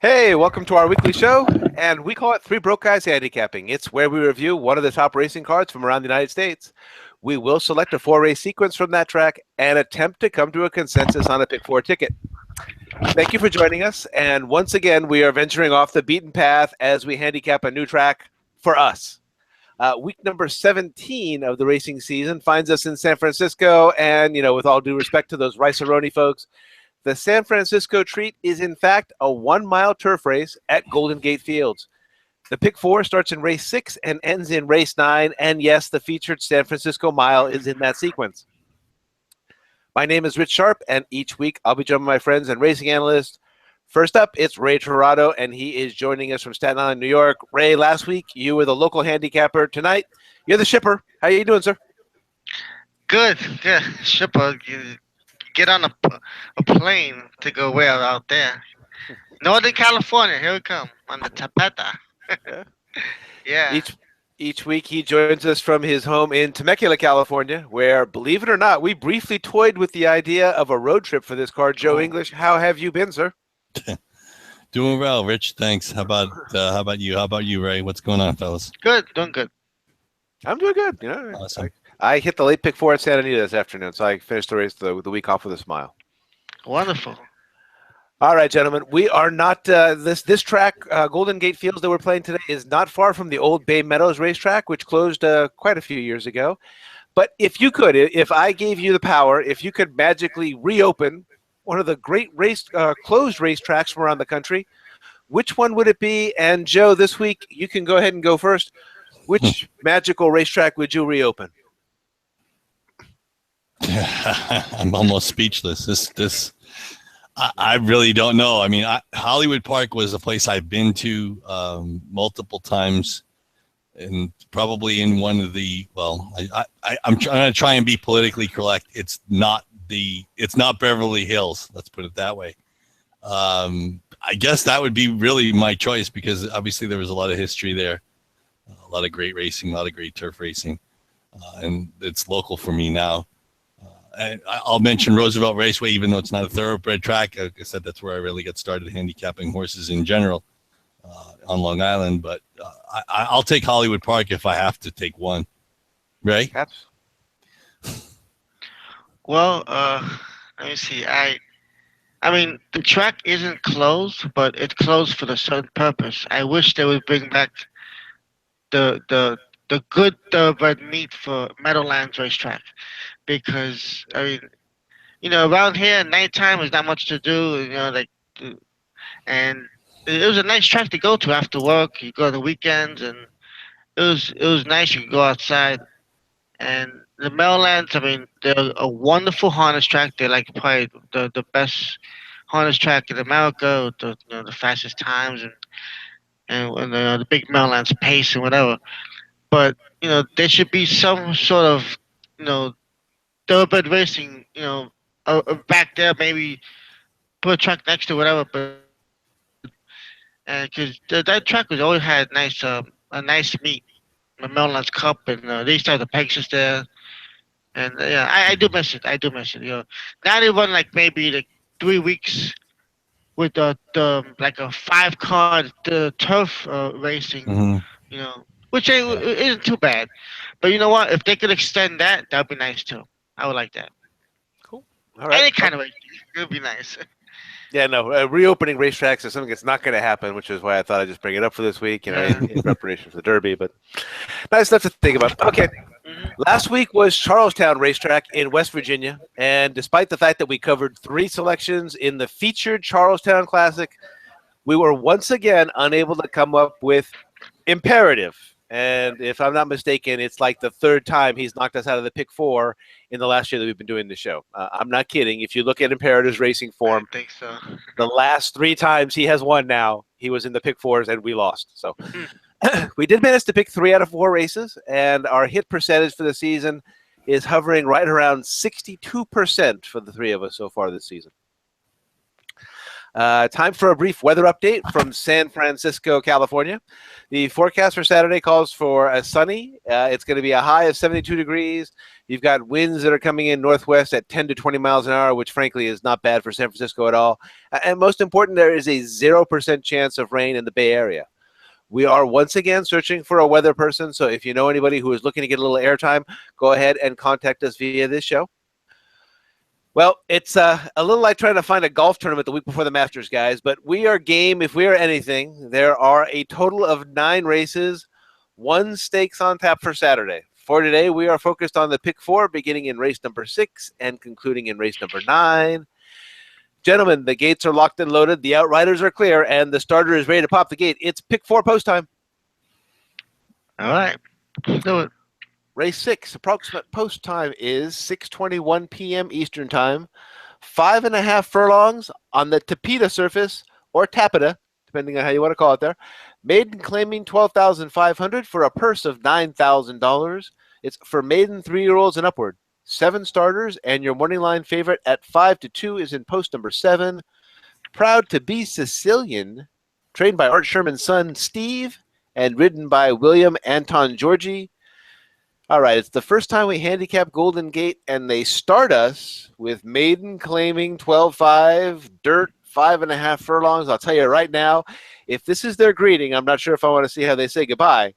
Hey, welcome to our weekly show, and we call it Three Broke Guys Handicapping. It's where we review one of the top racing cards from around the United States. We will select a four-race sequence from that track and attempt to come to a consensus on a pick four ticket. Thank you for joining us, and once again, we are venturing off the beaten path as we handicap a new track for us. Week number 17 of the racing season finds us in San Francisco, and, with all due respect to those Rice-A-Roni folks, the San Francisco treat is, in fact, a 1-mile turf race at Golden Gate Fields. The pick four starts in race 6 and ends in race 9, and yes, the featured San Francisco mile is in that sequence. My name is Rich Sharp, and each week I'll be joined by my friends and racing analysts. First up, it's Ray Torado, and he is joining us from Staten Island, New York. Ray, last week you were the local handicapper. Tonight, you're the shipper. How are you doing, sir? Good. Shipper, you get on a plane to go where out there? Northern California. Here we come on the Tapeta. Yeah. Yeah. Each week he joins us from his home in Temecula, California, where, believe it or not, we briefly toyed with the idea of a road trip for this car. Joe English, how have you been, sir? Doing well, Rich. Thanks. How about you? How about you, Ray? What's going on, fellas? Good. Doing good. I'm doing good. Awesome. I hit the late pick four at Santa Anita this afternoon, so I finished the race the week off with a smile. Wonderful. All right, gentlemen, we are not this track, Golden Gate Fields that we're playing today, is not far from the old Bay Meadows racetrack, which closed quite a few years ago. But if I gave you the power, if you could magically reopen one of the great closed racetracks from around the country, which one would it be? And Joe, this week you can go ahead and go first. Which magical racetrack would you reopen? I'm almost speechless. This. I really don't know. I mean, Hollywood Park was a place I've been to multiple times, and probably in one of the. Well, I'm trying to try and be politically correct. It's not Beverly Hills. Let's put it that way. I guess that would be really my choice because obviously there was a lot of history there, a lot of great racing, a lot of great turf racing, and it's local for me now. I'll mention Roosevelt Raceway, even though it's not a thoroughbred track. Like I said, that's where I really got started handicapping horses in general on Long Island. But I'll take Hollywood Park if I have to take one. Ray? Well, let me see. I mean, the track isn't closed, but it's closed for a certain purpose. I wish they would bring back the good thoroughbred meat for Meadowlands Racetrack. Because around here at nighttime there's not much to do, and it was a nice track to go to after work. You go on the weekends, and it was nice. You could go outside, and the Meadowlands. I mean, they're a wonderful harness track. They're like probably the best harness track in America, with the fastest times and the big Meadowlands pace and whatever. But there should be some sort of thoroughbred racing, back there, maybe put a track next to whatever, but because that track was always had a nice meet, the Meadowlands Cup, and they used to have the Pegasus there, and I do miss it. I do miss it. Now they run like maybe like 3 weeks with the like a 5-car turf racing, which isn't too bad. But you know what? If they could extend that, that'd be nice too. I would like that. Cool. All right. Any kind of racing, it would be nice. Yeah, no, reopening racetracks is something that's not going to happen, which is why I thought I'd just bring it up for this week, in preparation for the Derby. But nice stuff to think about. Okay, last week was Charlestown Racetrack in West Virginia, and despite the fact that we covered 3 selections in the featured Charlestown Classic, we were once again unable to come up with Imperative. And if I'm not mistaken, it's like the 3rd time he's knocked us out of the pick 4 in the last year that we've been doing the show. I'm not kidding. If you look at Imperative's racing form, I think so. The last 3 times he has won now, he was in the pick 4s and we lost. So we did manage to pick 3 out of 4 races, and our hit percentage for the season is hovering right around 62% for the 3 of us so far this season. Time for a brief weather update from San Francisco, California. The forecast for Saturday calls for a sunny. It's going to be a high of 72 degrees. You've got winds that are coming in northwest at 10 to 20 miles an hour, which frankly is not bad for San Francisco at all. And most important, there is a 0% chance of rain in the Bay Area. We are once again searching for a weather person. So if you know anybody who is looking to get a little airtime, go ahead and contact us via this show. Well, it's a little like trying to find a golf tournament the week before the Masters, guys, but we are game if we are anything. There are a total of 9 races, 1 stakes on tap for Saturday. For today, we are focused on the pick 4, beginning in race number 6 and concluding in race number 9. Gentlemen, the gates are locked and loaded, the outriders are clear, and the starter is ready to pop the gate. It's pick 4 post time. All right, let's do it. Race 6, approximate post time is 6:21 p.m. Eastern Time. 5.5 furlongs on the Tapeta surface, or Tapeta, depending on how you want to call it there. Maiden claiming $12,500 for a purse of $9,000. It's for maiden 3-year-olds and upward. 7 starters, and your morning line favorite at 5-2 is in post number 7. Proud to be Sicilian, trained by Art Sherman's son, Steve, and ridden by William Anton Georgi. All right, it's the first time we handicap Golden Gate, and they start us with maiden claiming 12.5, dirt 5.5 furlongs. I'll tell you right now, if this is their greeting, I'm not sure if I want to see how they say goodbye.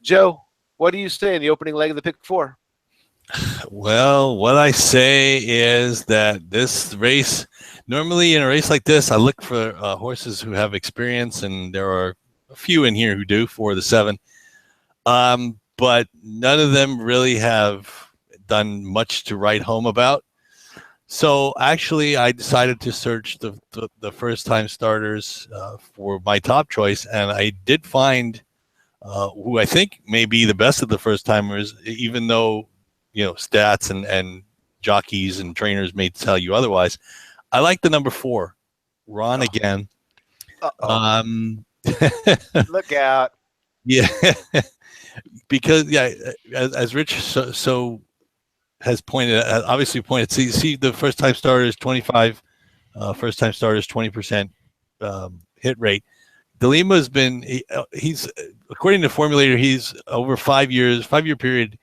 Joe, what do you say in the opening leg of the pick 4? Well, what I say is that this race, normally in a race like this, I look for horses who have experience, and there are a few in here who do, 4 of the 7. But none of them really have done much to write home about. So actually, I decided to search the first-time starters for my top choice, and I did find who I think may be the best of the first-timers, even though stats and jockeys and trainers may tell you otherwise. I like the number 4, Ron again. Look out. Yeah. Because as Rich so has obviously pointed. See the first time starters 25, first time starters 20% hit rate. DeLima's been he's according to Formulator, he's over 5 year period,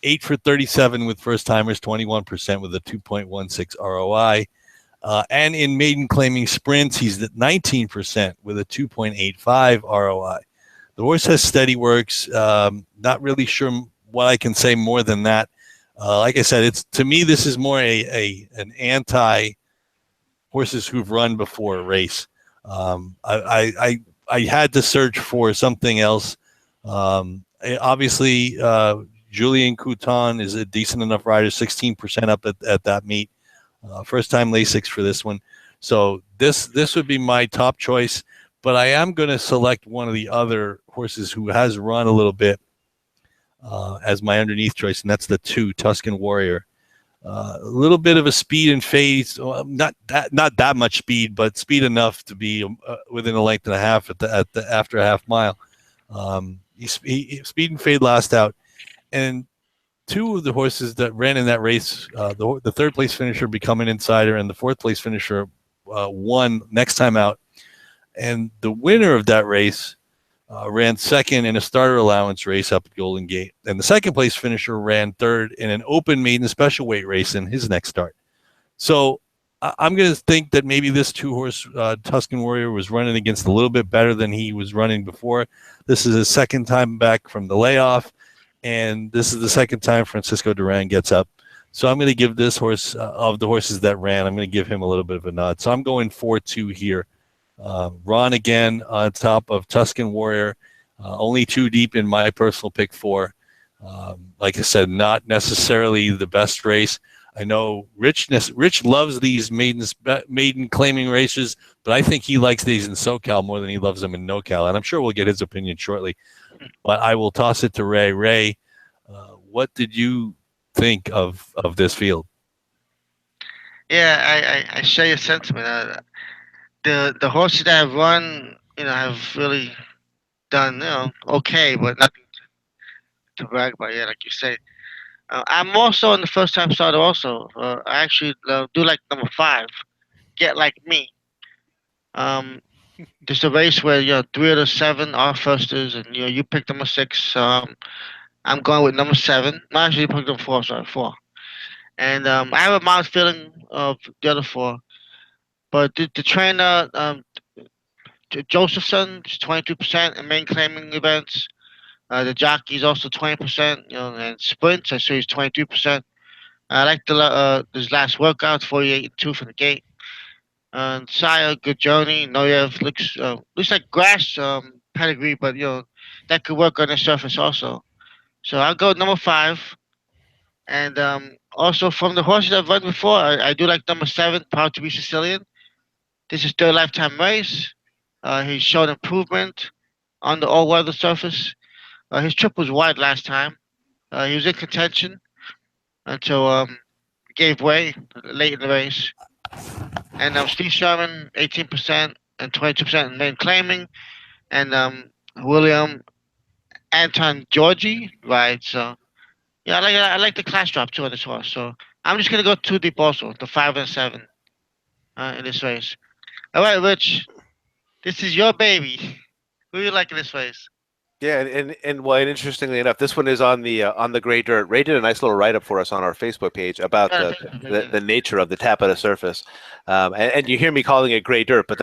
8 for 37 with first timers, 21% with a 2.16 ROI, and in maiden claiming sprints he's at 19% with a 2.85 ROI. The horse has steady works. Not really sure what I can say more than that. Like I said, it's to me this is more an anti horses who've run before a race. I had to search for something else. Obviously, Julian Couton is a decent enough rider, 16% up at that meet. First time Lasix for this one. So this would be my top choice. But I am going to select one of the other horses who has run a little bit as my underneath choice, and that's the 2, Tuscan Warrior. A little bit of a speed and fade, not that much speed, but speed enough to be within a length and a half at the after a half mile. He speed and fade last out, and 2 of the horses that ran in that race, the 3rd place finisher become an insider, and the 4th place finisher won next time out. And the winner of that race ran 2nd in a starter allowance race up at Golden Gate. And the 2nd place finisher ran 3rd in an open maiden special weight race in his next start. So I'm going to think that maybe this 2-horse Tuscan Warrior was running against a little bit better than he was running before. This is his 2nd time back from the layoff. And this is the 2nd time Francisco Duran gets up. So I'm going to give this horse, of the horses that ran, I'm going to give him a little bit of a nod. So I'm going 4-2 here. Ron again on top of Tuscan Warrior, only 2 deep in my personal pick 4. Like I said, not necessarily the best race. I know Rich loves these maiden claiming races, but I think he likes these in SoCal more than he loves them in NoCal, and I'm sure we'll get his opinion shortly. But I will toss it to Ray. Ray, what did you think of this field? Yeah, I share your sentiment. The horses that have run, have really done, okay, but nothing to brag about. Yeah, like you say. I'm also in the first time starter. Also, I actually do like number 5. Get Like Me. Um, there's a race where three of the seven are firsters, and you picked number six. I'm going with number seven. No, actually, you picked number four. Sorry, four. And I have a mild feeling of the other four, but the trainer Josephson is 22% in main claiming events. The jockey is also 20%. And sprints I see he's 22%. I like his last workout, 48-2 from the gate. And Sire, good journey. Noyev looks like grass pedigree, but that could work on the surface also. So I'll go number five. And also from the horses I've run before, I do like number seven, Proud to be Sicilian. This is third lifetime race. He's shown improvement on the all-weather surface. His trip was wide last time. He was in contention until gave way late in the race. And Steve Sherman, 18% and 22% in main claiming. And William Anton Georgie, right? So yeah, I like the class drop too on this horse. So I'm just gonna go too deep also, the five and seven in this race. All right, Rich, this is your baby. Who you like in this race? Yeah, and well, and interestingly enough, this one is on the gray dirt. Ray did a nice little write up for us on our Facebook page about Got a the picture, the, maybe. the nature of the Tapeta surface, and you hear me calling it gray dirt, but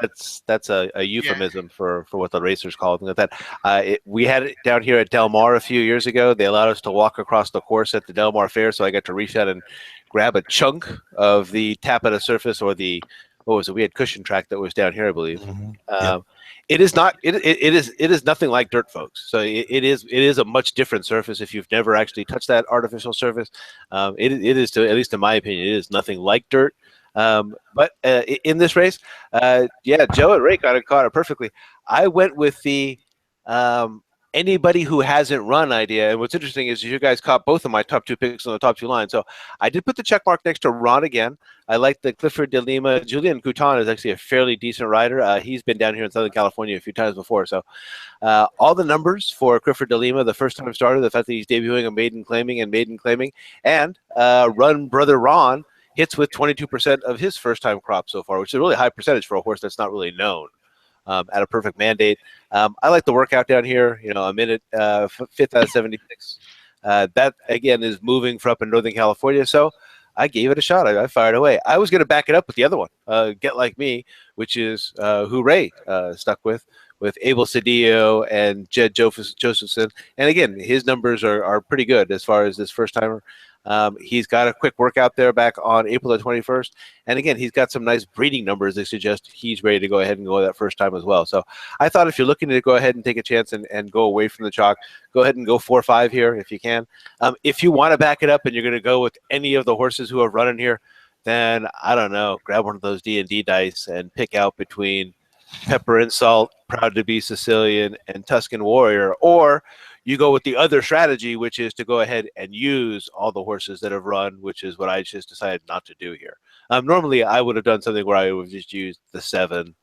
that's a Yeah, euphemism for what the racers call it. That we had it down here at Del Mar a few years ago. They allowed us to walk across the course at the Del Mar Fair, so I got to reach out and grab a chunk of the Tapeta surface, or the what was it? We had cushion track that was down here, I believe. Yep. It is not. It is nothing like dirt, folks. So it is a much different surface. If you've never actually touched that artificial surface, it is to, at least in my opinion, it is nothing like dirt. But in this race, yeah, Joe and Ray caught it perfectly. I went with the um, anybody who hasn't run idea. And what's interesting is you guys caught both of my top two picks on the top two lines. So I did put the check mark next to Ron again. I like the Clifford de Lima. Julian Couton is actually a fairly decent rider. He's been down here in Southern California a few times before. So all the numbers for Clifford de Lima, the first time starter, the fact that he's debuting a maiden claiming, and Run Brother Ron hits with 22% of his first time crop so far, which is a really high percentage for a horse that's not really known. At a perfect mandate. I like the workout down here, a minute, fifth out of 76. That, again, is moving for up in Northern California. So I gave it a shot. I fired away. I was going to back it up with the other one, Get Like Me, which is who Ray stuck with Abel Cedillo and Jed Josephson. And again, his numbers are pretty good as far as this first timer. He's got a quick workout there back on April the 21st. And again, he's got some nice breeding numbers that suggest he's ready to go ahead and go that first time as well. So I thought if you're looking to go ahead and take a chance and go away from the chalk, go ahead and go 4-5 here if you can. If you want to back it up and you're going to go with any of the horses who have run in here, then I don't know, grab one of those D&D dice and pick out between Pepper and Salt, Proud to be Sicilian, and Tuscan Warrior, or you go with the other strategy, which is to go ahead and use all the horses that have run, which is what I just decided not to do here. Normally, I would have done something where I would have just used the 7,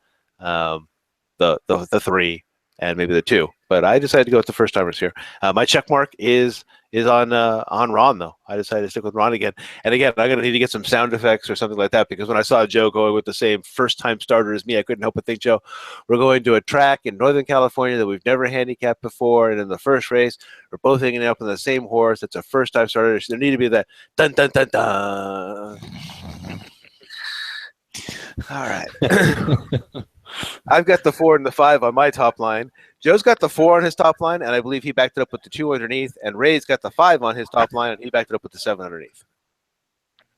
the 3, and maybe the 2, but I decided to go with the first timers here. My check mark is on Ron, though. I decided to stick with Ron again. And again, I'm going to need to get some sound effects or something like that, because when I saw Joe going with the same first-time starter as me, I couldn't help but think, Joe, we're going to a track in Northern California that we've never handicapped before, and in the first race, we're both hanging up on the same horse. It's a first-time starter. So there need to be that dun, dun, dun, dun. All right. I've got the 4 and the 5 on my top line. Joe's got the 4 on his top line, and I believe he backed it up with the 2 underneath. And Ray's got the 5 on his top line, and he backed it up with the 7 underneath.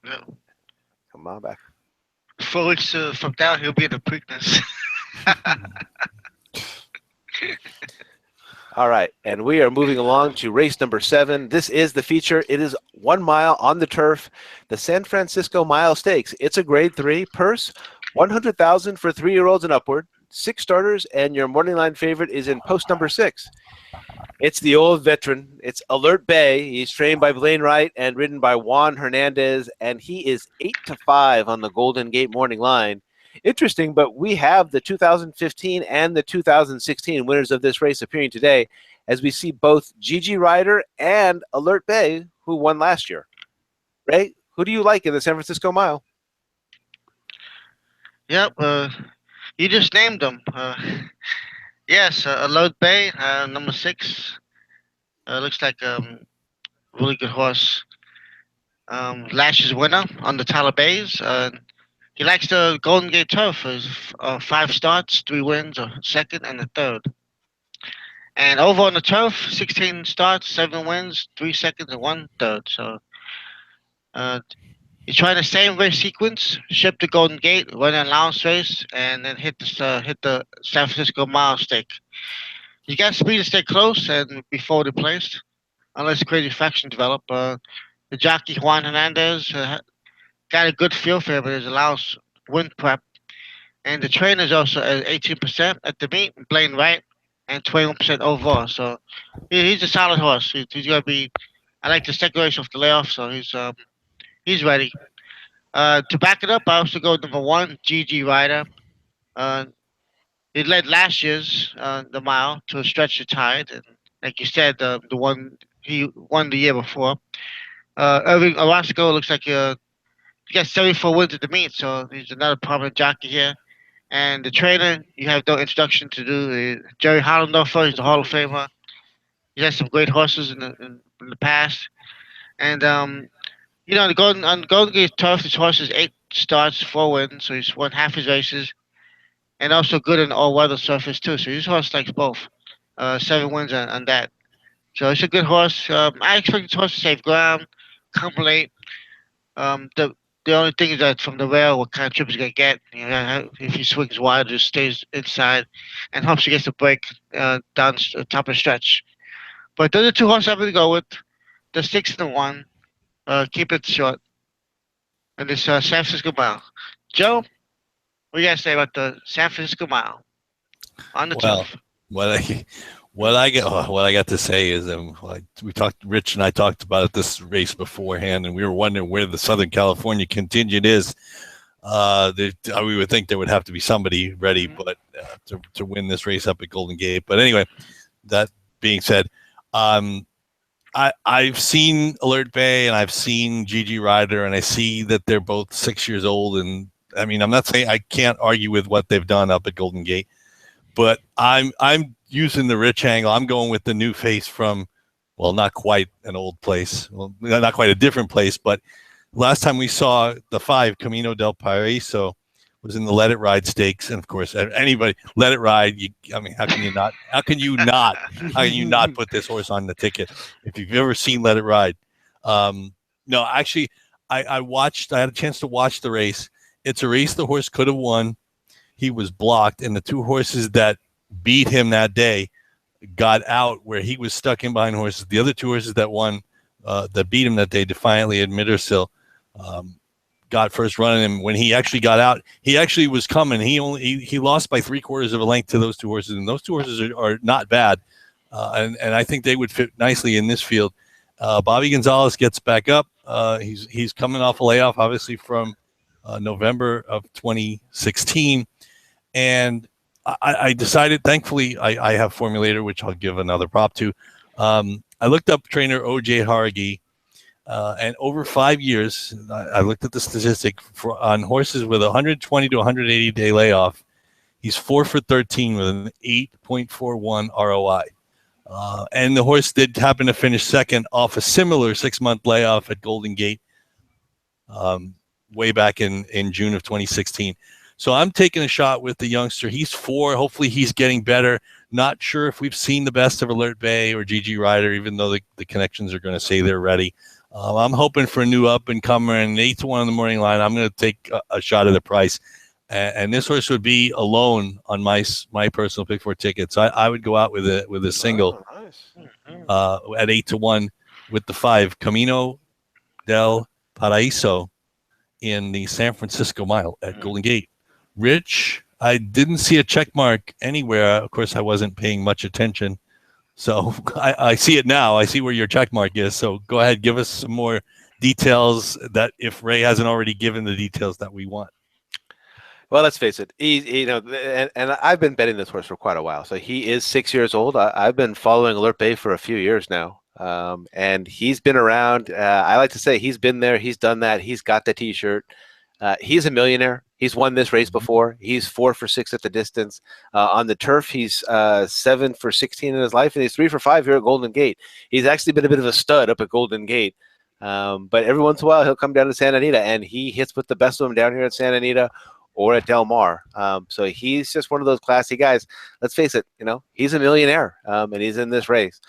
No. Come on back. 4 weeks from now, he'll be in the Preakness. All right, and we are moving along to race number 7. This is the feature. It is 1 mile on the turf, the San Francisco Mile Stakes. It's a Grade 3 purse, $100,000 for 3-year-olds and upward. 6 starters, and your morning line favorite is in post number 6. It's the old veteran. It's Alert Bay. He's trained by Blaine Wright and ridden by Juan Hernandez, and he is 8-5 on the Golden Gate morning line. Interesting, but we have the 2015 and the 2016 winners of this race appearing today, as we see both Gigi Ryder and Alert Bay, who won last year. Ray, who do you like in the San Francisco Mile? Yep. You just named them. Yes, Alert Bay, number 6. Looks like really good horse. Last year's winner on the Tyler Bays. He likes the Golden Gate Turf. His 5 starts, 3 wins, a second and a third. And over on the turf, 16 starts, 7 wins, 3 seconds, and 1 third. So uh, he's trying the same race sequence: ship to Golden Gate, run an allowance race, and then hit the San Francisco Mile stake. You got speed to stay close and be forward placed, unless crazy faction develop. The jockey Juan Hernandez got a good feel for him with his allowance wind prep, and the trainer's also at 18% at the meet, Blaine Wright, and 21% overall. So he's a solid horse. He's gonna be. I like the second race off the layoff, so he's ready. To back it up, I also go number 1, GG Rider. Uh, he led last year's the mile to a stretch the tide, and like you said, the one he won the year before. Irving Orozco looks like he got 74 wins at the meet, so he's another prominent jockey here. And the trainer, you have no introduction to do. Jerry Hollendorfer, he's a Hall of Famer. He has some great horses in the past. And the Golden Gate Turf, his horse is 8 starts, 4 wins, so he's won half his races, and also good in all weather surface too. So his horse likes both. 7 wins on that. So it's a good horse. I expect this horse to save ground, come late. The only thing is that from the rail, what kind of trip he's gonna get. If he swings wide, just stays inside, and hopes he gets a break down the top of the stretch. But those are 2 horses I'm gonna go with. The 6 and the 1. Keep it short. And this San Francisco Mile. Joe, what do you guys say about the San Francisco Mile on the Well, turf? what I what I got to say is, we talked. Rich and I talked about it this race beforehand, and we were wondering where the Southern California contingent is. We would think there would have to be somebody ready, but to win this race up at Golden Gate. But anyway, that being said, I've seen Alert Bay and I've seen GG Rider, and I see that they're both 6 years old. And I mean, I'm not saying I can't argue with what they've done up at Golden Gate, but I'm using the Rich angle. I'm going with the new face from, well, not quite an old place, well, not quite a different place, but last time we saw the 5 Camino del Paraíso was in the Let It Ride Stakes, and of course, anybody Let It Ride. I mean, how can you not? How can you not? How can you not put this horse on the ticket if you've ever seen Let It Ride? No, actually, I watched. I had a chance to watch the race. It's a race the horse could have won. He was blocked, and the 2 horses that beat him that day got out where he was stuck in behind horses. The other 2 horses that won, that beat him that day, Defiantly and Middersill, got first run in him. When he actually got out, he actually was coming. He lost by 3/4 of a length to those 2 horses, and those 2 horses are not bad, and I think they would fit nicely in this field. Bobby Gonzalez gets back up. He's coming off a layoff, obviously from November of 2016, and I decided. Thankfully, I have Formulator, which I'll give another prop to. I looked up trainer OJ Haragi. And over 5 years, I looked at the statistic on horses with 120 to 180 day layoff. He's 4 for 13 with an 8.41 ROI. And the horse did happen to finish second off a similar 6-month layoff at Golden Gate way back in June of 2016. So I'm taking a shot with the youngster. He's 4. Hopefully he's getting better. Not sure if we've seen the best of Alert Bay or GG Rider, even though the connections are going to say they're ready. I'm hoping for a new up-and-comer, and 8-1 on the morning line. I'm going to take a shot at the price. And this horse would be alone on my personal pick 4 tickets. So I would go out with a single at 8-1 with the 5 Camino del Paraíso in the San Francisco Mile at Golden Gate. Rich, I didn't see a check mark anywhere. Of course, I wasn't paying much attention. So I see it now. I see where your check mark is. So go ahead, give us some more details that if Ray hasn't already given the details that we want. Well, let's face it. And I've been betting this horse for quite a while. So he is 6 years old. I've been following Alert Bay for a few years now, and he's been around. I like to say he's been there. He's done that. He's got the T-shirt. He's a millionaire. He's won this race before. He's 4 for 6 at the distance. On the turf, he's 7 for 16 in his life, and he's 3 for 5 here at Golden Gate. He's actually been a bit of a stud up at Golden Gate. But every once in a while, he'll come down to Santa Anita, and he hits with the best of them down here at Santa Anita or at Del Mar. So he's just one of those classy guys. Let's face it, he's a millionaire, and he's in this race.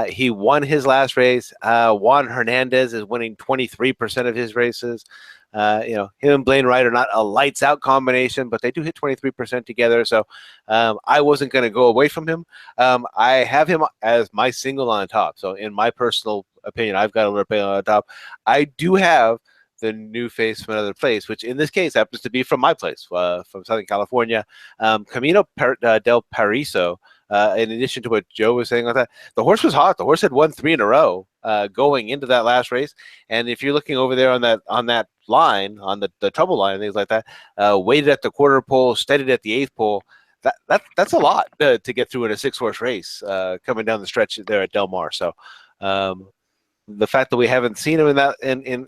He won his last race. Juan Hernandez is winning 23% of his races. Him and Blaine Wright are not a lights out combination, but they do hit 23% together. So I wasn't going to go away from him. I have him as my single on top. So in my personal opinion, I've got a little bit on top. I do have the new face from another place, which in this case happens to be from my place, from Southern California, Camino del Pariso. In addition to what Joe was saying on that, the horse was hot. The horse had won 3 in a row going into that last race. And if you're looking over there on that line, on the trouble line, things like that, weighted at the quarter pole, steadied at the 8th pole, that's a lot to get through in a 6-horse race coming down the stretch there at Del Mar. So the fact that we haven't seen him in a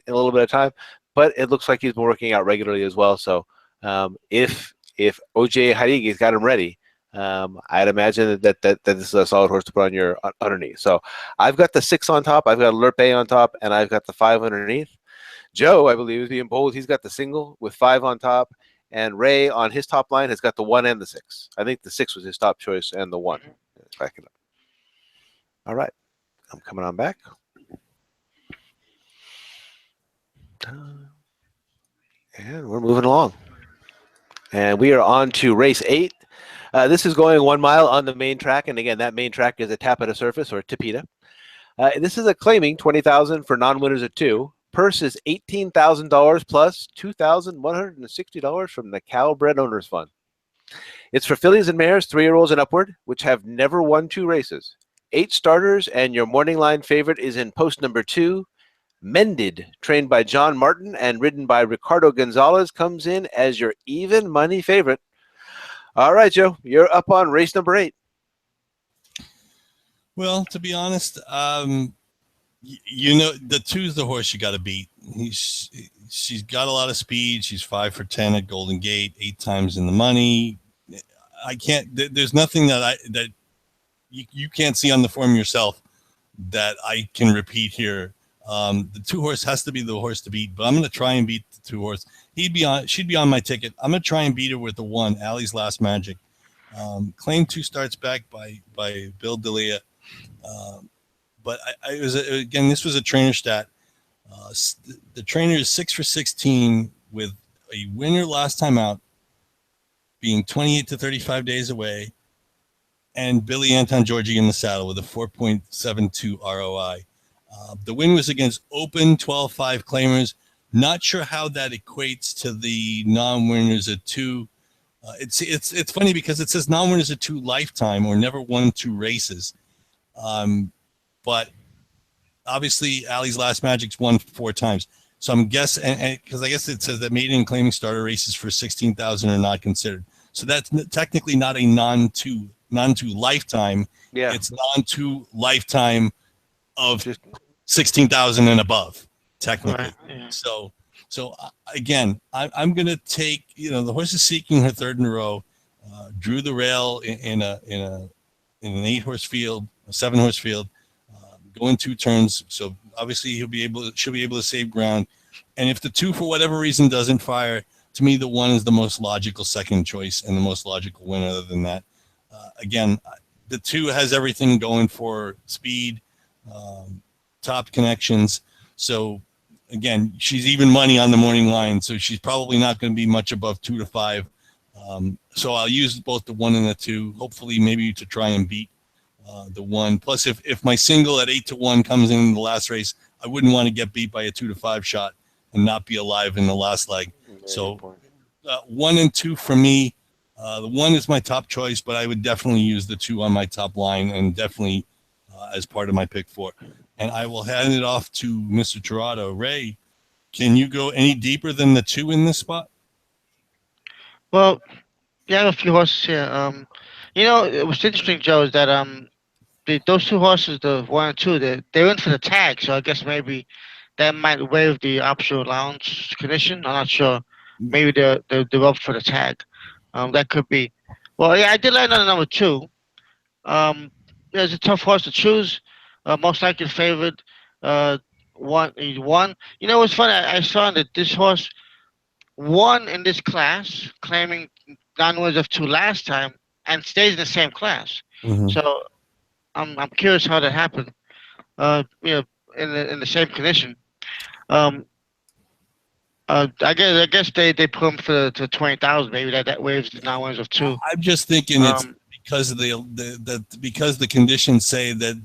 little bit of time, but it looks like he's been working out regularly as well. So if OJ Harigi's got him ready, I'd imagine that this is a solid horse to put on your underneath. So I've got the 6 on top, I've got Alert Bay on top, and I've got the 5 underneath. Joe, I believe, is being bold. He's got the single with 5 on top, and Ray on his top line has got the 1 and the 6. I think the 6 was his top choice, and the 1. Back it up. All right, I'm coming on back. And we're moving along. And we are on to race 8. This is going 1 mile on the main track. And again, that main track is a Tapeta surface or Tapeta. This is a claiming $20,000 for non-winners at 2. Purse is $18,000 plus $2,160 from the Calbred Owners Fund. It's for fillies and mares, 3-year-olds and upward, which have never won 2 races. 8 starters, and your morning line favorite is in post number 2. Mended, trained by John Martin and ridden by Ricardo Gonzalez, comes in as your even money favorite. All right, Joe, you're up on race number 8. Well, to be honest, the 2 is the horse you got to beat. She's got a lot of speed. She's 5 for 10 at Golden Gate, 8 times in the money. I can't. There's nothing that you can't see on the form yourself that I can repeat here. The 2 horse has to be the horse to beat, but I'm going to try and beat the 2 horse. She'd be on my ticket. I'm going to try and beat her with the 1, Allie's Last Magic. Claimed 2 starts back by Bill D'Elia. But this was a trainer stat. The trainer is 6 for 16 with a winner last time out being 28 to 35 days away, and Billy Anton Georgi in the saddle with a 4.72 ROI. The win was against open 12-5 claimers. Not sure how that equates to the non-winners at 2. It's funny because it says non-winners at 2 lifetime or never won 2 races. But obviously Allie's Last Magic's won 4 times. So I'm guessing, because I guess it says that maiden and claiming starter races for 16,000 are not considered. So that's technically not a non-2 lifetime. Yeah. It's non-2 lifetime of 16,000 and above, technically. Right, yeah. So again, I'm going to take, the horse is seeking her 3rd in a row, drew the rail in an 8-horse field, a 7-horse field, going 2 turns. So obviously she'll be able to save ground. And if the 2, for whatever reason, doesn't fire, to me, the 1 is the most logical second choice and the most logical win. Other than that, again, the 2 has everything going for speed, top connections. So again, she's even money on the morning line, so she's probably not going to be much above 2 to 5. So I'll use both the 1 and the 2, hopefully maybe to try and beat the 1. Plus, if my single at 8 to 1 comes in the last race, I wouldn't want to get beat by a 2 to 5 shot and not be alive in the last leg. So 1 and 2 for me. The 1 is my top choice, but I would definitely use the 2 on my top line and definitely as part of my pick 4. And I will hand it off to Mr. Tirado. Ray, can you go any deeper than the 2 in this spot? Well, yeah, I have a few horses here. What's interesting, Joe, is that those 2 horses, the 1 and 2, they're in for the tag. So I guess maybe that might waive the optional allowance condition. I'm not sure. Maybe they're up for the tag. That could be. Well, yeah, I did land on the number two. Um, yeah, it's a tough horse to choose. Most likely favored. Uh, he won. You know what's funny? I saw that this horse won in this class, claiming non-wins of two last time, and stays in the same class. Hmm. So I'm curious how that happened. You know, in the same condition. Um, I guess they put him for to 20,000. Maybe that waives the non-wins of two. I'm just thinking it's Um, because of because the conditions say that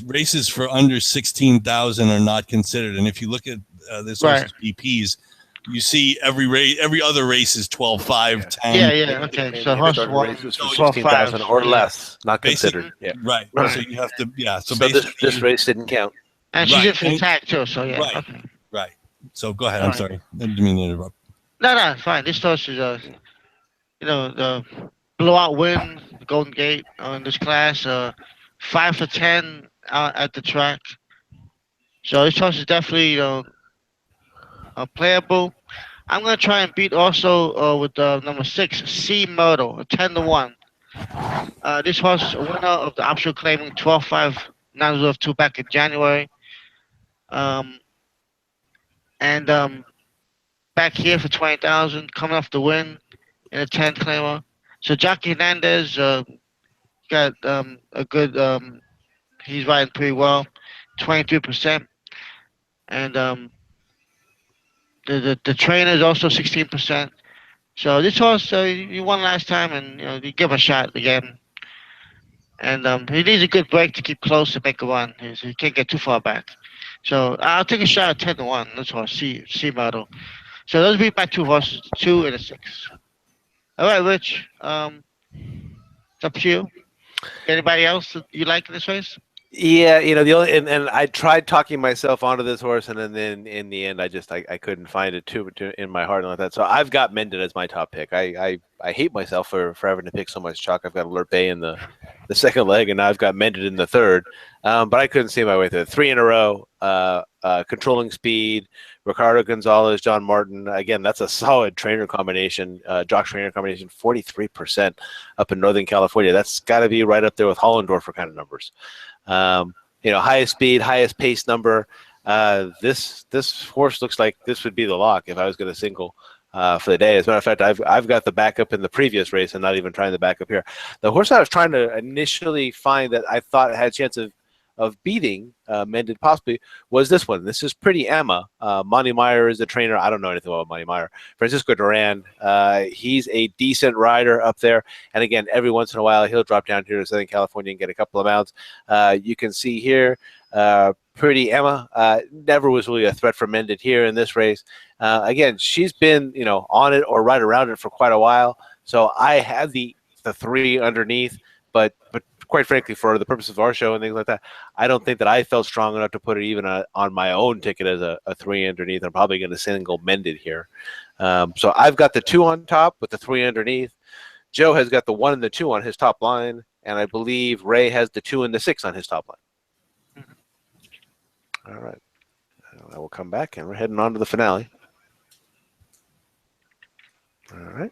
races for under 16,000 are not considered. And if you look at this right. horse's BPs, you see every other race is 12, 5, Yeah. 10. Yeah, yeah. Anything, Okay. So anything horse starting won races for So 16,000 12.5. or Yeah. less, not Basically, considered. Yeah. right. So Right. you have to, yeah. So So this basically, this race didn't count. And she's right, in for the tag too. So yeah. right, Okay. right. So go ahead. All I'm right. sorry. I didn't mean to interrupt. No, no, fine. This horse is the blowout win, Golden Gate in this class. 5 for 10 at the track. So this horse is definitely playable. I'm gonna try and beat also with number six, C Myrtle, a 10-1. This horse is a winner of the optional claiming 12.5 902 back in January. Um, and back here for 20,000, coming off the win in a 10 claimer. So Jockey Hernandez got a good. He's riding pretty well, 23%, and the trainer is also 16%. So this horse, he won last time, and you give him a shot again. And he needs a good break to keep close and make a run. He can't get too far back. So I'll take a shot at 10-1. This horse, C model. So those be my two horses, the two and the six. All right, Rich. It's up to you. Anybody else that you like in this race? Yeah, the only and I tried talking myself onto this horse, and then in the end, I couldn't find it in my heart and like that. So I've got Mendon as my top pick. I hate myself for having to pick so much chalk. I've got Alert Bay in the second leg, and now I've got Mendon in the third. But I couldn't see my way through it. Three in a row, controlling speed. Ricardo Gonzalez, John Martin. Again, that's a solid trainer combination, jock trainer combination. 43% up in Northern California. That's got to be right up there with Hollendorfer kind of numbers. Highest speed, highest pace number. This horse looks like this would be the lock if I was going to single for the day. As a matter of fact, I've got the backup in the previous race and not even trying the backup here. The horse I was trying to initially find that I thought had a chance of beating Mended possibly was this one. This is Pretty Emma. Monty Meyer is the trainer. I don't know anything about Monty Meyer. Francisco Duran, he's a decent rider up there. And again, every once in a while, he'll drop down here to Southern California and get a couple of mounts. You can see here, Pretty Emma never was really a threat for Mended here in this race. Again, she's been on it or right around it for quite a while. So I have the three underneath, but quite frankly, for the purpose of our show and things like that, I don't think that I felt strong enough to put it even on my own ticket as a three underneath. I'm probably going to single Mended here. So I've got the two on top with the three underneath. Joe has got the one and the two on his top line, and I believe Ray has the two and the six on his top line. All right. I will come back, and we're heading on to the finale. All right.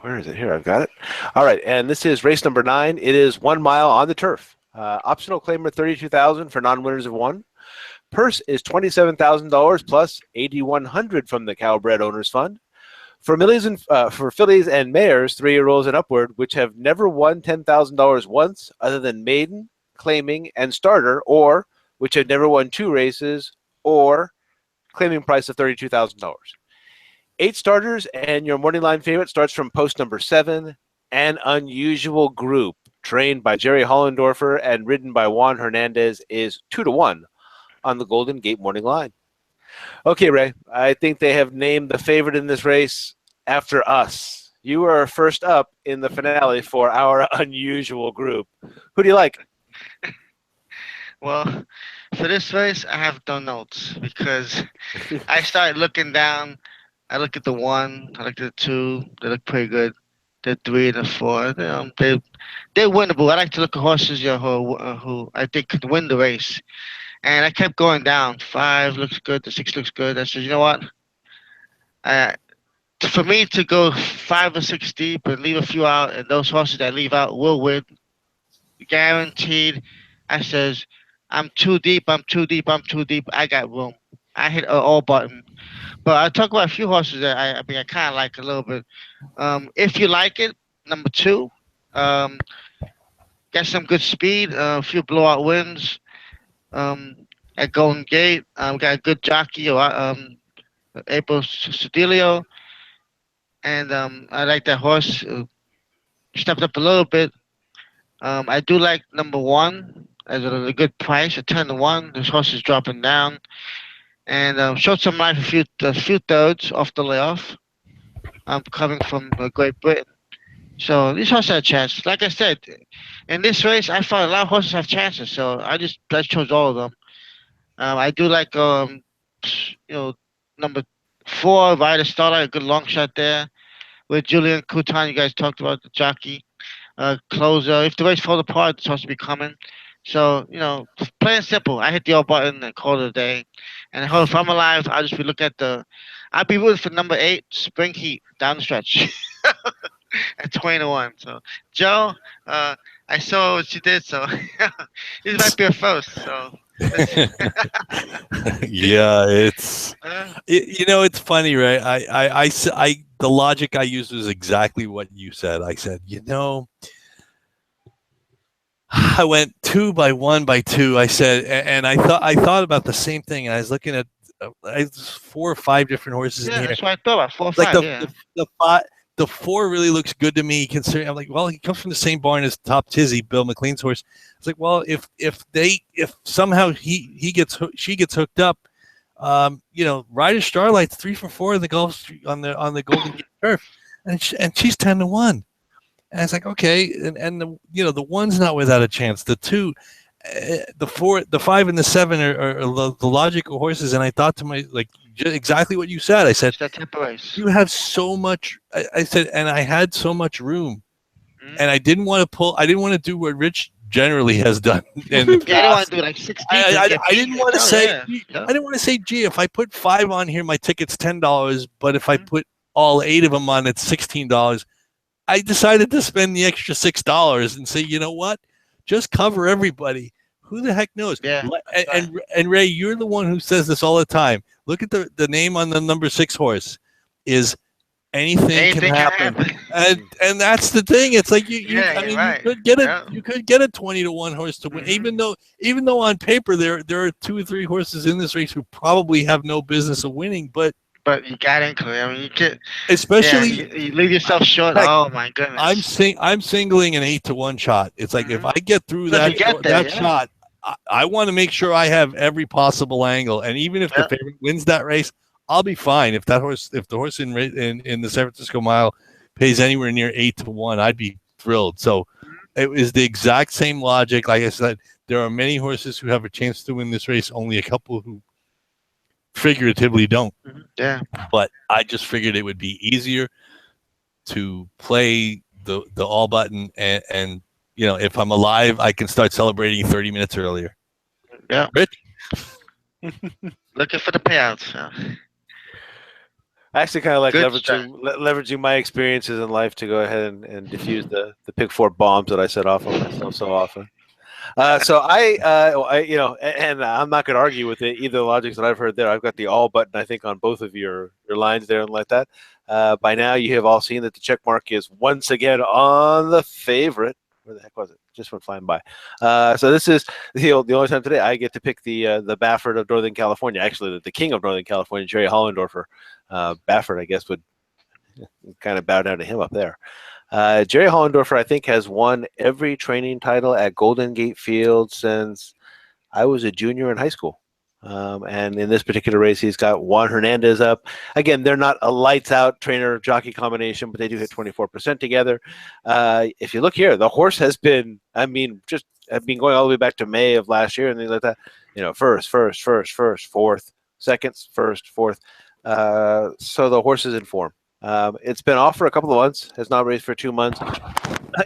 Where is it? Here, I've got it. All right, and this is race number 9. It is 1 mile on the turf. Optional claimer 32,000 for non-winners of one. Purse is $27,000 plus 8,100 from the Cowbred Owners Fund. For fillies and mares, 3-year-olds and upward, which have never won $10,000 once, other than maiden, claiming, and starter, or which have never won 2 races, or claiming price of $32,000. 8 starters, and your morning line favorite starts from post number 7, An Unusual Group, trained by Jerry Hollendorfer and ridden by Juan Hernandez, is 2-1 on the Golden Gate morning line. Okay, Ray, I think they have named the favorite in this race after us. You are first up in the finale for our Unusual Group. Who do you like? Well, for this race, I have no notes because I started looking down. I look at the one, I look at the two. They look pretty good. the 3 and the 4. They're winnable. I like to look at horses, who I think could win the race. And I kept going down. 5 looks good. The 6 looks good. I said, you know what? Uh, for me to go 5 or 6 deep and leave a few out, and those horses that leave out will win, guaranteed. I says, I'm too deep. I'm too deep. I'm too deep. I got room. I hit all button. But I talk about a few horses that I mean I kind of like a little bit. If you like it, number 2, um, got some good speed, a few blowout wins. Um, at Golden Gate, got a good jockey, April Sedilio, and I like that horse. Stepped up a little bit. I do like number 1 as a good price, a 10-1. This horse is dropping down, and showed some life a few thirds off the layoff. Coming from Great Britain. So these horses have a chance. Like I said, in this race, I found a lot of horses have chances. So I chose all of them. I do like you know number 4, Vita Starlight, a good long shot there with Julian Couton. You guys talked about the jockey closer. If the race falls apart, it's supposed to be coming. So plain and simple. I hit the all button and call it a day. And I hope if I'm alive, I'll just be looking at the. I'll be rooting for number 8, Spring Heat, down the stretch. At 20-1. So, Joe, I saw what you did, so this might be a first. So, Yeah, it's funny, right? The logic I used was exactly what you said. I said, I went 2 by 1 by 2. I said, and I thought about the same thing. And I was looking at 4 or 5 different horses in yeah, here. that's what I thought about 4 or Like 5. Yeah. the 4 really looks good to me. Considering I'm like, well, he comes from the same barn as Top Tizzy, Bill McLean's horse. It's like, well, if somehow she gets hooked up, Ryder Starlight's 3 for 4 in the Gulf on the Golden Gate turf, and she's 10-1. And it's like, okay, and the 1's not without a chance. The 2, the 4, the 5, and the 7 are the logical horses. And I thought to exactly what you said. I said, It's that type of race. you have so much. I said, and I had so much room, and I didn't want to do what Rich generally has done. And Yeah, I don't want to do like 16. I didn't want to say. Yeah. I didn't want to say, gee, if I put 5 on here, my ticket's $10. But if I put all 8 of them on, it's $16. I decided to spend the extra $6 and say, you know what? Just cover everybody. Who the heck knows? Yeah. And Ray, you're the one who says this all the time. Look at the name on the number 6 horse. Is anything can happen. And that's the thing. It's like you could get a 20-1 horse to win, even though on paper there are 2 or 3 horses in this race who probably have no business of winning, but you got into it. I mean, you get especially you leave yourself short. Heck, oh my goodness! I'm singling an 8-1 shot. It's like if I get through that shot, I want to make sure I have every possible angle, and even if the favorite wins that race, I'll be fine. If the horse in the San Francisco Mile pays anywhere near 8-1, I'd be thrilled. So it was the exact same logic. Like I said, there are many horses who have a chance to win this race. Only a couple who figuratively don't. Yeah. But I just figured it would be easier to play the all button and if I'm alive, I can start celebrating 30 minutes earlier. Yeah. Rich? Looking for the payouts. Yeah. I actually kind of like leveraging my experiences in life to go ahead and diffuse the Pick 4 bombs that I set off on myself so often. So and I'm not going to argue with it, either the logics that I've heard there. I've got the all button, I think, on both of your lines there and like that. By now, you have all seen that the check mark is once again on the favorite. Where the heck was it? Just went flying by. So this is the only time today I get to pick the Baffert of Northern California. Actually, the king of Northern California, Jerry Hollendorfer. Baffert, I guess, would kind of bow down to him up there. Jerry Hollendorfer, I think, has won every training title at Golden Gate Field since I was a junior in high school. And in this particular race, he's got Juan Hernandez up. Again, they're not a lights-out trainer-jockey combination, but they do hit 24% together. If you look here, the horse has been, I've been going all the way back to May of last year and things like that. First, fourth, seconds, first, fourth. So the horse is in form. It's been off for a couple of months. Has not raced for 2 months.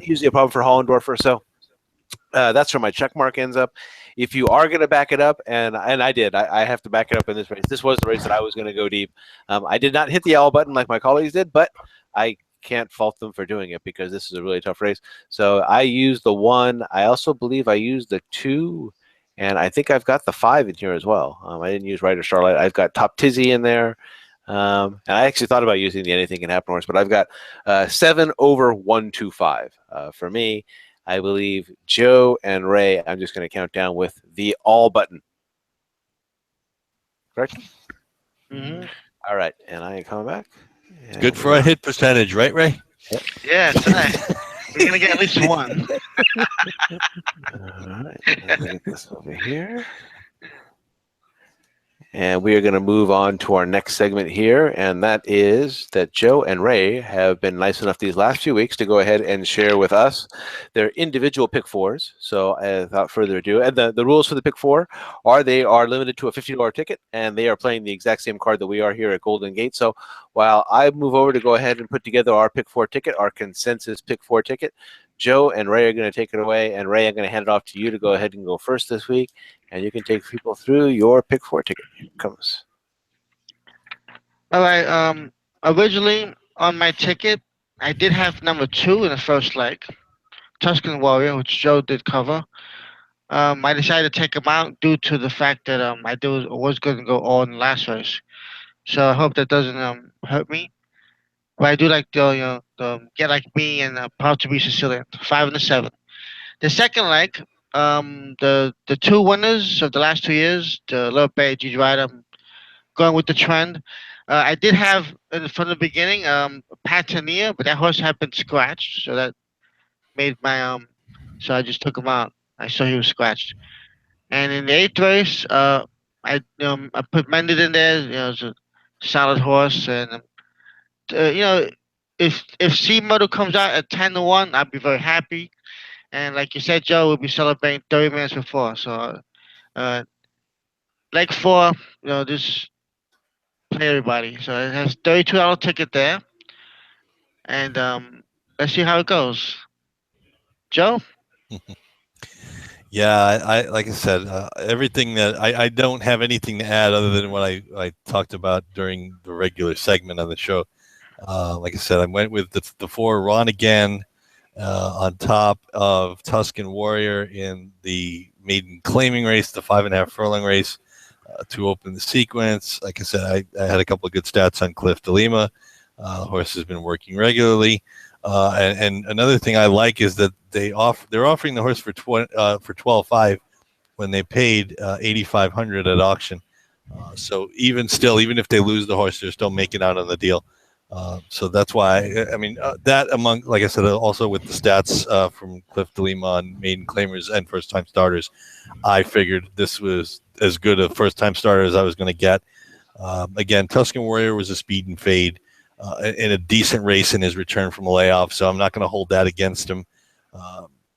Usually a problem for Hollendorfer. So that's where my check mark ends up. If you are going to back it up, and I did, I have to back it up in this race. This was the race that I was going to go deep. I did not hit the L button like my colleagues did, but I can't fault them for doing it because this is a really tough race. So I used the 1. I also believe I used the 2, and I think I've got the 5 in here as well. I didn't use Ryder Starlight. I've got Top Tizzy in there. And I actually thought about using the Anything Can Happen horse, but I've got 7 over 125 for me. I believe Joe and Ray, I'm just going to count down with the all button. Correct? Mm-hmm. All right. And I am coming back. Good for a hit percentage, right, Ray? Yeah, tonight. We're going to get at least one. All right. Let me get this over here. And we are going to move on to our next segment here, and that is that Joe and Ray have been nice enough these last few weeks to go ahead and share with us their individual pick fours. So without further ado, and the rules for the pick four are they are limited to a $50 ticket, and they are playing the exact same card that we are here at Golden Gate. So while I move over to go ahead and put together our pick four ticket, our consensus pick four ticket, Joe and Ray are going to take it away, and Ray, I'm going to hand it off to you to go ahead and go first this week. And you can take people through your pick four ticket. Here it comes. All right. Originally on my ticket, I did have number 2 in the first leg, Tuscan Warrior, which Joe did cover. I decided to take him out due to the fact that was going to go all in the last race. So I hope that doesn't hurt me. But I do like the Get Like Me and Proud to Be Sicilian, 5 and the 7. The second leg, the 2 winners of the last 2 years, the Little Bay, Gigi Rider, going with the trend. I did have from the beginning Patania, but that horse had been scratched, so that made my so I just took him out. I saw he was scratched. And in the 8th race, I put Mended in there. It's a solid horse, and if C Moto comes out at 10-1, I'd be very happy. And like you said, Joe, we'll be celebrating 30 minutes before. So, leg 4, just play everybody. So it has $32 ticket there, and let's see how it goes. Joe. Yeah, I like I said, everything that I don't have anything to add other than what I talked about during the regular segment on the show. Like I said, I went with the 4 Ron again on top of Tuscan Warrior in the maiden claiming race, the 5.5 furlong race to open the sequence. Like I said, I had a couple of good stats on Cliff de Lima. The horse has been working regularly. And another thing I like is that they're offering the horse for $12,500 when they paid $8,500 at auction. So even if they lose the horse, they're still making out on the deal. So that's why that among, like I said, also with the stats from Cliff de Lima on maiden claimers and first time starters, I figured this was as good a first time starter as I was going to get. Again, Tuscan Warrior was a speed and fade. In a decent race in his return from a layoff, so I'm not going to hold that against him.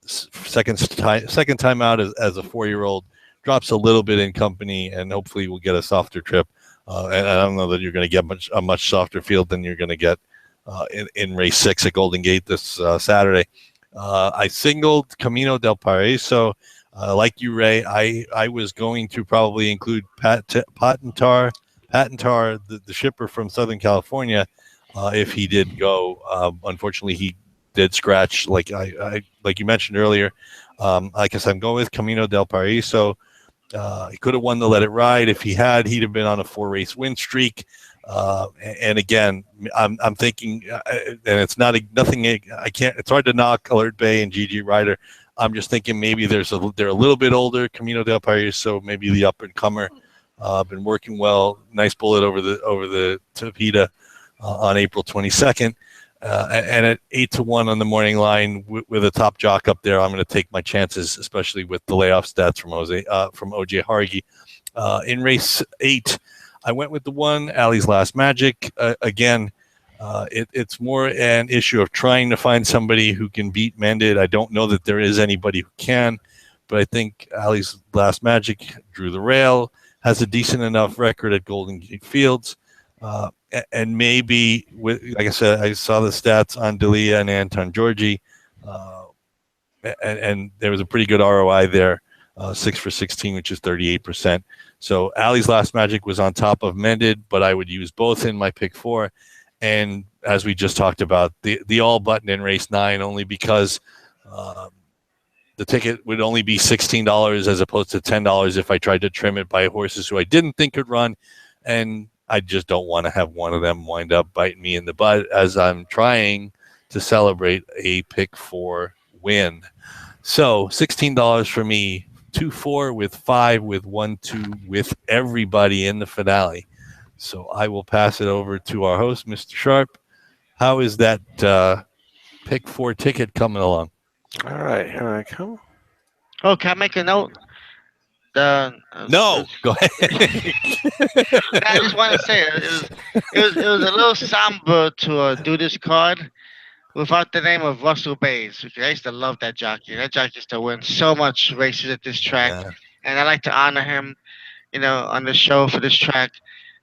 Second time out as a 4-year-old drops a little bit in company, and hopefully we'll get a softer trip. And I don't know that you're going to get a much softer field than you're going to get in race 6 at Golden Gate this Saturday. I singled Camino del Paraíso. Like you, Ray, I was going to probably include Patentar, the shipper from Southern California. If he did go, unfortunately, he did scratch. Like like you mentioned earlier. I guess I'm going with Camino del Paraíso. He could have won the Let It Ride. If he had, he'd have been on a 4-race win streak. And again, I'm thinking, and it's nothing. I can't. It's hard to knock Alert Bay and Gigi Rider. I'm just thinking maybe they're a little bit older. Camino del Paraíso, maybe the up and comer, been working well. Nice bullet over the Tapita. On April 22nd, and at 8-1 on the morning line with a top jock up there, I'm going to take my chances, especially with the layoff stats from OJ Hargy. In race 8, I went with the 1 Ali's Last Magic. Again, it's more an issue of trying to find somebody who can beat Mended. I don't know that there is anybody who can, but I think Ali's Last Magic drew the rail, has a decent enough record at Golden Gate Fields. And maybe, like I said, I saw the stats on Dalia and Anton Georgi, uh, and there was a pretty good ROI there, 6 for 16, which is 38%. So Ali's Last Magic was on top of Mended, but I would use both in my pick 4. And as we just talked about, the all button in race 9, only because the ticket would only be $16 as opposed to $10 if I tried to trim it by horses who I didn't think could run. And I just don't want to have one of them wind up biting me in the butt as I'm trying to celebrate a pick 4 win. So $16 for me, 2-4 with 5 with 1-2 with everybody in the finale. So I will pass it over to our host, Mr. Sharp. How is that pick 4 ticket coming along? All right, here I come. Oh, can I make a note? No, go ahead. I just want to say it was a little somber to do this card without the name of Russell Bays. Because I used to love that jockey. That jockey used to win so much races at this track, and I like to honor him, on the show for this track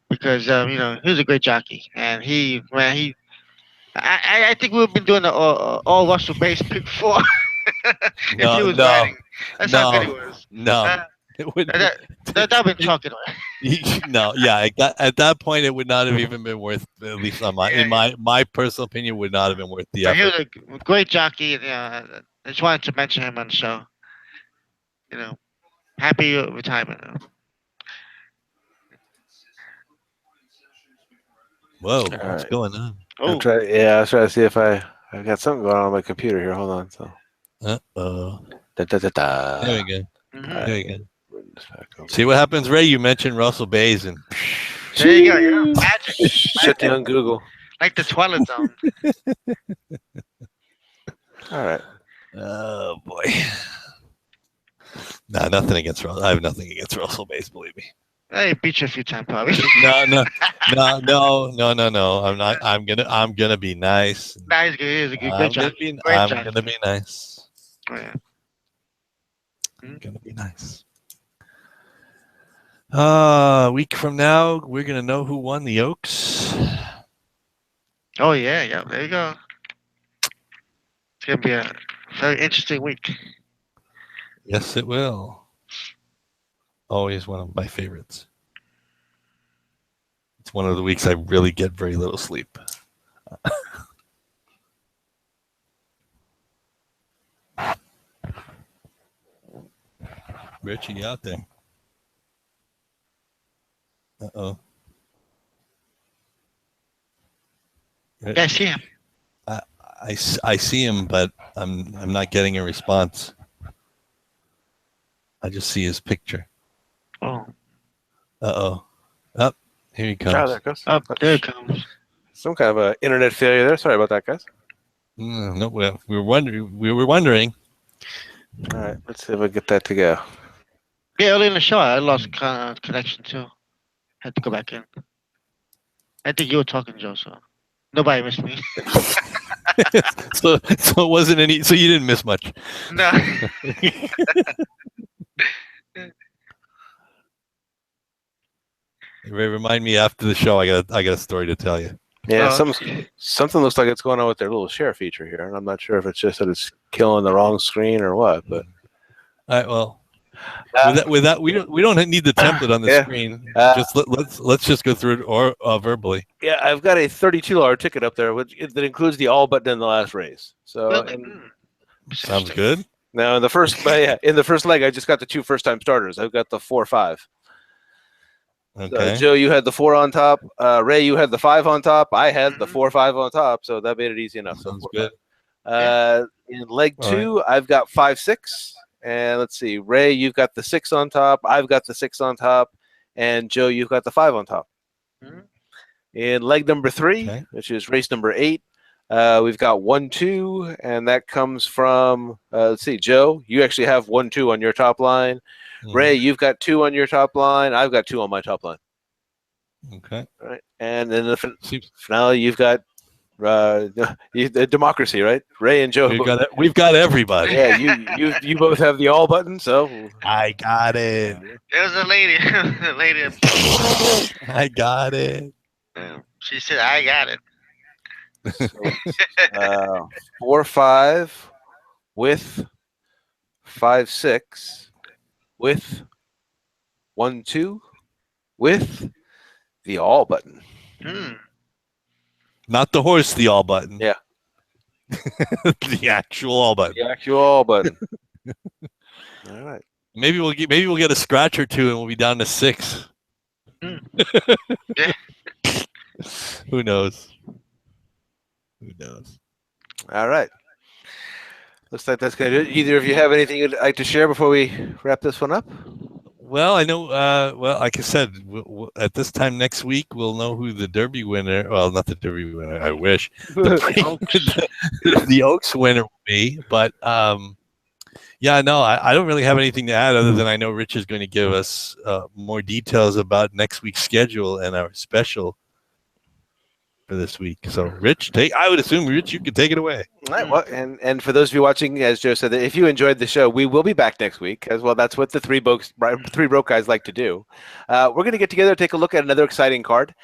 because he was a great jockey, and I think we've been doing the all Russell Bays pick 4 if he was riding. That's how good he was. It would That I've been talking about. at that point it would not have even been worth, at least on my personal opinion, would not have been worth the effort. He was a great jockey. I just wanted to mention him on the show. Happy retirement. Whoa, what's going on? I was trying to see if I got something going on my computer here. Hold on. So. Uh-oh. Da, da, da, da. There we go. Mm-hmm. There you go. See what happens, Ray? You mentioned Russell Bays, and there you go. Yeah, magic. Shut down Google. Like the Twilight Zone. All right. Oh boy. No, nothing against Russell. I have nothing against Russell Bays. Believe me. I beat you a few times, probably. No. I'm not. I'm gonna be nice. Nice, he's a good job. I'm gonna be nice. Oh, yeah. I'm gonna be nice. A week from now, we're gonna know who won the Oaks. Oh yeah. There you go. It's gonna be a very interesting week. Yes, it will. Always one of my favorites. It's one of the weeks I really get very little sleep. Richie, you out there? Uh-oh. Yeah, I see him. I see him, but I'm not getting a response. I just see his picture. Oh. Uh-oh. Up. Here he comes. Oh, there it goes. Up there it comes. Some kind of a internet failure there. Sorry about that, guys. No, we were wondering. All right, let's see if I get that to go. Yeah, early in the show, I lost connection too. Had to go back in. I think you were talking, Joe, so nobody missed me. so it wasn't any. So you didn't miss much. No. Remind me after the show. I got a story to tell you. Yeah, something looks like it's going on with their little share feature here, and I'm not sure if it's just that it's killing the wrong screen or what. But all right, well, with that, we don't need the template on the screen. Just let's just go through it or verbally. Yeah, I've got a $32 ticket up there, that includes the all button in the last race. So sounds good. Now in the first leg, I just got the 2 first-time starters. I've got the 4-5. Okay. So, Joe, you had the 4 on top. Ray, you had the 5 on top. I had the 4-5 on top, so that made it easy enough. Sounds good. In leg 2, I've got 5-6, and let's see, Ray, you've got the 6 on top. I've got the 6 on top, and Joe, you've got the 5 on top. Mm-hmm. In leg number 3, which is race number 8, we've got 1-2, and that comes from let's see, Joe, you actually have 1-2 on your top line. Ray, you've got 2 on your top line. I've got 2 on my top line. Okay. All right. And then the finale, you've got democracy, right? Ray and Joe. We've got everybody. Yeah, you both have the all button, so I got it. There's a lady. I got it. She said, "I got it." So, 4-5 with 5-6 with 1-2 with the all button. Hmm. Not the horse, the all button. Yeah. The actual all button. The actual all button. All right. Maybe we'll get a scratch or two, and we'll be down to 6. Hmm. Yeah. Who knows? Who knows? All right. Looks like that's going to do it. Either of you have anything you'd like to share before we wrap this one up? Well, I know. Well, like I said, at this time next week, we'll know who the Derby winner. Well, not the Derby winner. I wish the Oaks winner will be. But yeah, no, I don't really have anything to add other than I know Rich is going to give us more details about next week's schedule and our special for this week. So, Rich, I would assume, Rich, you could take it away. All right, well, and for those of you watching, as Joe said, if you enjoyed the show, we will be back next week as well. That's what the three broke guys like to do. We're going to get together, take a look at another exciting card.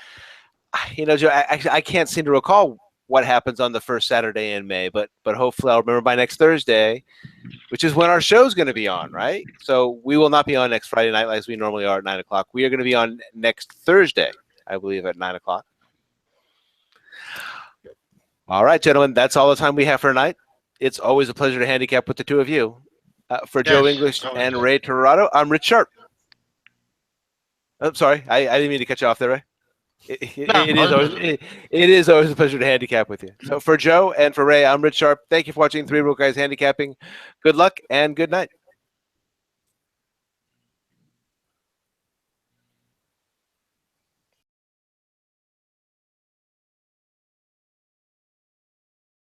You know, Joe, I can't seem to recall what happens on the first Saturday in May, but hopefully I'll remember by next Thursday, which is when our show's going to be on, right? So we will not be on next Friday night as we normally are at 9 o'clock. We are going to be on next Thursday, I believe, at 9 o'clock. All right, gentlemen, that's all the time we have for tonight. It's always a pleasure to handicap with the two of you. For Joe English and Ray Torado, I'm Rich Sharp. I'm sorry, I didn't mean to cut you off there, Ray. It is always a pleasure to handicap with you. So for Joe and for Ray, I'm Rich Sharp. Thank you for watching Three Broke Guys Handicapping. Good luck and good night.